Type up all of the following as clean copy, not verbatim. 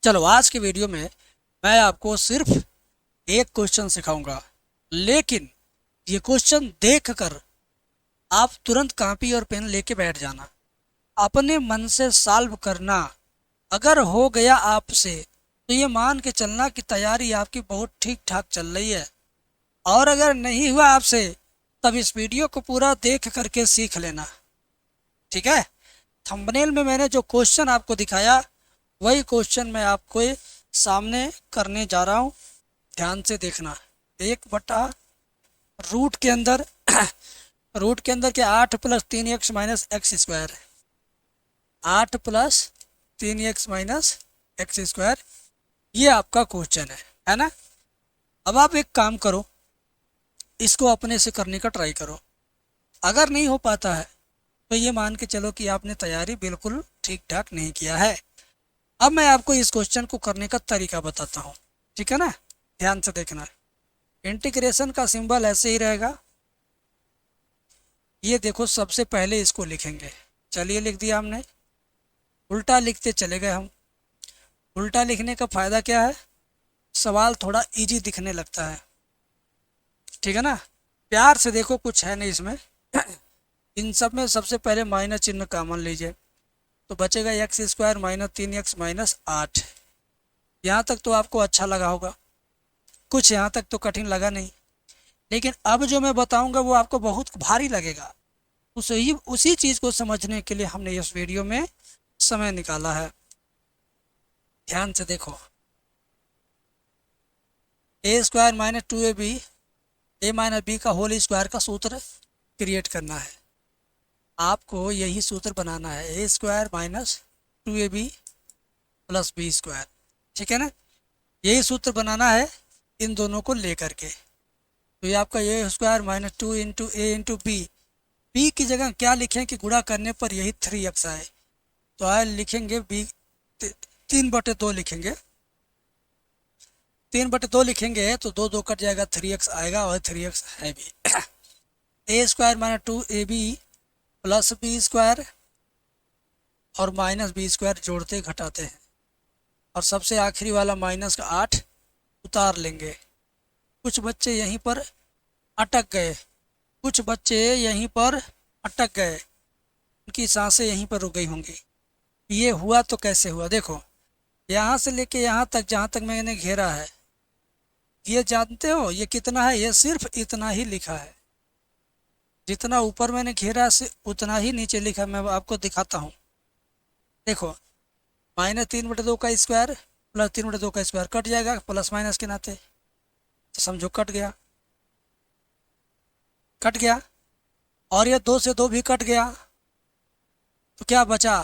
चलो आज की वीडियो में मैं आपको सिर्फ एक क्वेश्चन सिखाऊंगा, लेकिन ये क्वेश्चन देख कर आप तुरंत कॉपी और पेन लेके बैठ जाना, अपने मन से सॉल्व करना। अगर हो गया आपसे तो ये मान के चलना कि तैयारी आपकी बहुत ठीक ठाक चल रही है, और अगर नहीं हुआ आपसे तब इस वीडियो को पूरा देख करके सीख लेना। ठीक है। थंबनेल में मैंने जो क्वेश्चन आपको दिखाया वही क्वेश्चन मैं आपको सामने करने जा रहा हूँ। ध्यान से देखना। एक बटा रूट के अंदर रूट के अंदर के 8 + 3x - x², 8 + 3x - x², ये आपका क्वेश्चन है ना। अब आप एक काम करो, इसको अपने से करने का ट्राई करो। अगर नहीं हो पाता है तो ये मान के चलो कि आपने तैयारी बिल्कुल ठीक ठाक नहीं किया है। अब मैं आपको इस क्वेश्चन को करने का तरीका बताता हूँ। ठीक है ना, ध्यान से देखना। इंटीग्रेशन का सिंबल ऐसे ही रहेगा। ये देखो, सबसे पहले इसको लिखेंगे। चलिए लिख दिया हमने। उल्टा लिखते चले गए हम। उल्टा लिखने का फ़ायदा क्या है? सवाल थोड़ा इजी दिखने लगता है। ठीक है ना। प्यार से देखो, कुछ है नहीं इसमें। इन सब में सबसे पहले माइनस चिन्ह कॉमन लीजिए, तो बचेगा x² - 3x - 8। यहाँ तक तो आपको अच्छा लगा होगा, कुछ यहाँ तक तो कठिन लगा नहीं। लेकिन अब जो मैं बताऊंगा वो आपको बहुत भारी लगेगा। उसी चीज़ को समझने के लिए हमने इस वीडियो में समय निकाला है। ध्यान से देखो। a² - 2ab, a - b का होल स्क्वायर का सूत्र क्रिएट करना है। आपको यही सूत्र बनाना है, a² - 2ab + b²। ठीक है ना, यही सूत्र बनाना है इन दोनों को लेकर के। तो ये आपका a² - 2 × a × b। b की जगह क्या लिखें कि गुणा करने पर यही 3x आए, तो आए लिखेंगे b 3/2 लिखेंगे। 3/2 लिखेंगे तो 2 कट जाएगा, 3x आएगा, और 3x है भी। a² - 2ab + b² और -b² जोड़ते घटाते हैं, और सबसे आखिरी वाला -8 उतार लेंगे। कुछ बच्चे यहीं पर अटक गए, कुछ बच्चे यहीं पर अटक गए, उनकी सांसें यहीं पर रुक गई होंगी। ये हुआ तो कैसे हुआ? देखो, यहाँ से लेके यहाँ तक, जहाँ तक मैंने घेरा है, ये जानते हो ये कितना है? ये सिर्फ इतना ही लिखा है। जितना ऊपर मैंने घेरा से उतना ही नीचे लिखा। मैं आपको दिखाता हूँ। देखो, -3/2 का स्क्वायर + 3/2 का स्क्वायर कट जाएगा प्लस माइनस के नाते, तो समझो कट गया। कट गया। और ये 2 से 2 भी कट गया, तो क्या बचा?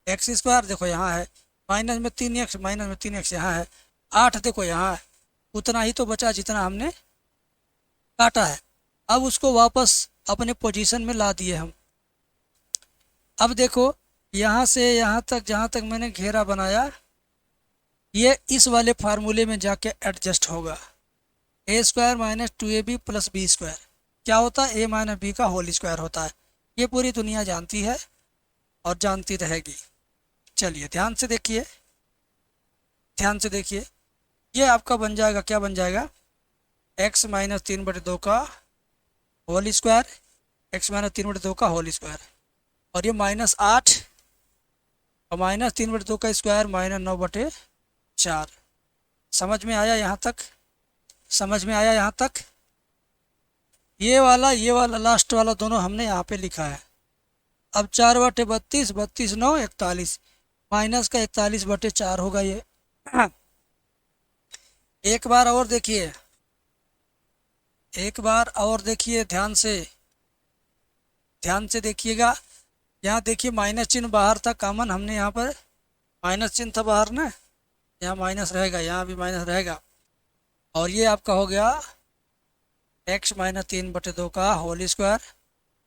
x²। देखो यहाँ है, -3x यहाँ है, 8 देखो यहाँ है। उतना ही तो बचा जितना हमने काटा है। अब उसको वापस अपने पोजीशन में ला दिए हम। अब देखो, यहाँ से यहाँ तक, जहाँ तक मैंने घेरा बनाया, ये इस वाले फार्मूले में जाके एडजस्ट होगा। a² - 2ab + b² क्या होता है? a - b का होल स्क्वायर होता है। ये पूरी दुनिया जानती है और जानती रहेगी। चलिए ध्यान से देखिए, ध्यान से देखिए। ये आपका बन जाएगा, क्या बन जाएगा? x - 3/2 का होल स्क्वायर, x - 3/2 का होल स्क्वायर, और ये -8 और -3/2 का स्क्वायर -9/4। समझ में आया यहाँ तक? समझ में आया यहाँ तक? ये वाला लास्ट वाला दोनों हमने यहाँ पे लिखा है। अब 4/32, 32 9 41, माइनस का 41/4 होगा ये। एक बार और देखिए, एक बार और देखिए, ध्यान से, ध्यान से देखिएगा। यहाँ देखिए, माइनस चिन्ह बाहर था कॉमन, हमने यहाँ पर माइनस चिन्ह था बाहर ना, यहाँ माइनस रहेगा, यहाँ भी माइनस रहेगा। और ये आपका हो गया x - 3/2 का होल स्क्वायर,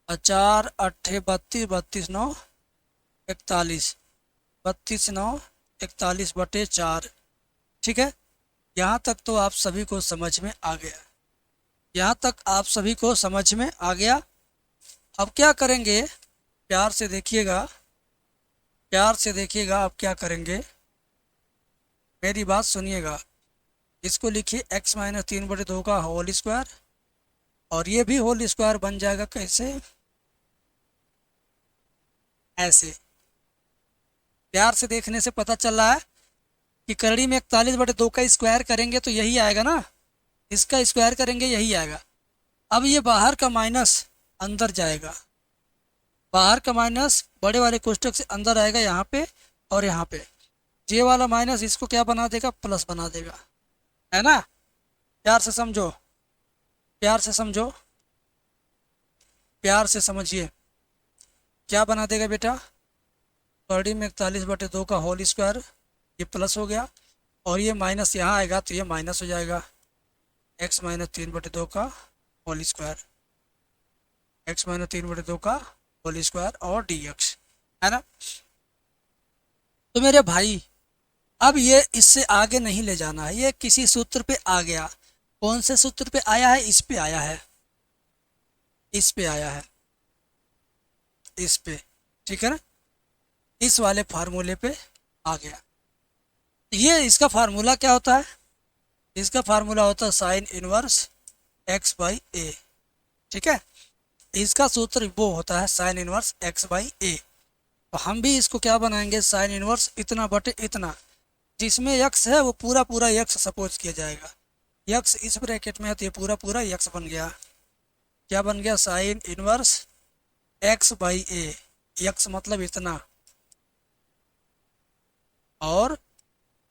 और 4 8 32, 32 9 41, 32 9 41/4। ठीक है, यहाँ तक तो आप सभी को समझ में आ गया। यहाँ तक आप सभी को समझ में आ गया। अब क्या करेंगे? प्यार से देखिएगा, प्यार से देखिएगा। अब क्या करेंगे? मेरी बात सुनिएगा, इसको लिखिए x-3/2 का होल स्क्वायर, और ये भी होल स्क्वायर बन जाएगा कैसे, ऐसे। प्यार से देखने से पता चल रहा है कि करड़ी में 41/2 का स्क्वायर करेंगे तो यही आएगा ना, इसका स्क्वायर करेंगे यही आएगा। अब ये बाहर का माइनस अंदर जाएगा, बाहर का माइनस बड़े वाले कोष्ठक से अंदर आएगा यहाँ पे, और यहाँ पे जे वाला माइनस इसको क्या बना देगा, प्लस बना देगा, है ना। प्यार से समझो, प्यार से समझो, प्यार से समझिए। क्या बना देगा बेटा, करड़ी में 41/2 का होल स्क्वायर, ये प्लस हो गया, और ये माइनस यहाँ आएगा तो ये माइनस हो जाएगा, x-3/2 का होल स्क्वायर, x-3/2 का होल स्क्वायर और dx, है ना। तो मेरे भाई अब ये इससे आगे नहीं ले जाना है, ये किसी सूत्र पे आ गया। कौन से सूत्र पे आया है, इस पे आया है, इस पे आया है, इस पे, ठीक है ना, इस वाले फार्मूले पे आ गया। ये इसका फार्मूला क्या होता है, इसका फार्मूला होता है साइन इनवर्स x/a, ठीक है। इसका सूत्र वो होता है साइन इनवर्स x/a। तो हम भी इसको क्या बनाएंगे, साइन इनवर्स इतना बटे इतना, जिसमें x है वो पूरा पूरा x सपोज किया जाएगा, x इस ब्रैकेट में है तो ये पूरा पूरा x बन गया। क्या बन गया, साइन इनवर्स x/a, x मतलब इतना, और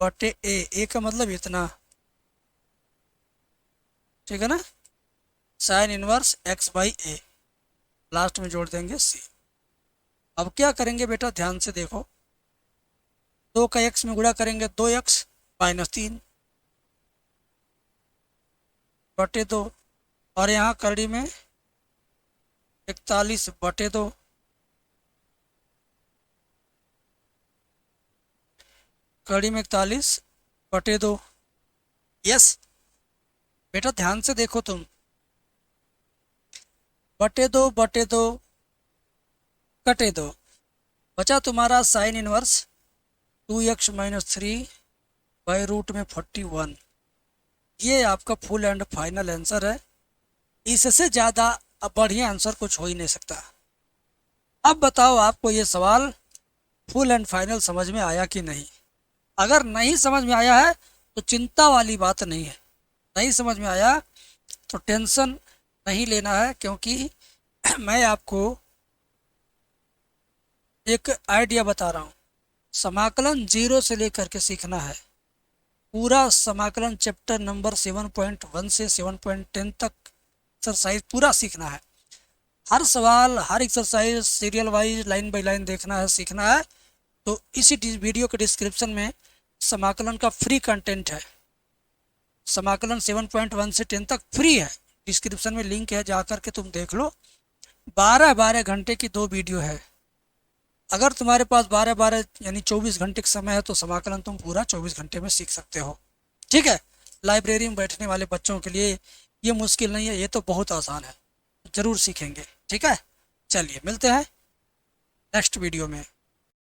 बटे a का मतलब इतना, ठीक है ना। साइन इनवर्स x/a, लास्ट में जोड़ देंगे c। अब क्या करेंगे बेटा, ध्यान से देखो, 2 का x में गुणा करेंगे 2x - 3 बटे 2, और यहाँ करड़ी में 41/2, कड़ी में 41/2। यस बेटा, ध्यान से देखो तुम, बटे 2 कटे 2, बचा तुम्हारा sine inverse 2x - 3 by root में 41। ये आपका फुल एंड फाइनल आंसर है, इससे ज़्यादा अब बढ़िया आंसर कुछ हो ही नहीं सकता। अब बताओ आपको ये सवाल फुल एंड फाइनल समझ में आया कि नहीं। अगर नहीं समझ में आया है तो चिंता वाली बात नहीं है, नहीं समझ में आया तो टेंशन नहीं लेना है, क्योंकि मैं आपको एक आइडिया बता रहा हूँ। समाकलन 0 से लेकर के सीखना है, पूरा समाकलन चैप्टर नंबर 7.1 से 7.10 तक एक्सरसाइज पूरा सीखना है। हर सवाल, हर exercise serial wise line by line देखना है, सीखना है। तो इसी वीडियो के डिस्क्रिप्शन में समाकलन का फ्री कंटेंट है, समाकलन 7.1 से 10 तक फ्री है, डिस्क्रिप्शन में लिंक है, जाकर के तुम देख लो। 12-12 घंटे की 2 वीडियो है। अगर तुम्हारे पास 12-12 यानी 24 घंटे का समय है तो समाकलन तुम पूरा 24 घंटे में सीख सकते हो, ठीक है। लाइब्रेरी में बैठने वाले बच्चों के लिए ये मुश्किल नहीं है, ये तो बहुत आसान है, ज़रूर सीखेंगे, ठीक है। चलिए मिलते हैं नेक्स्ट वीडियो में।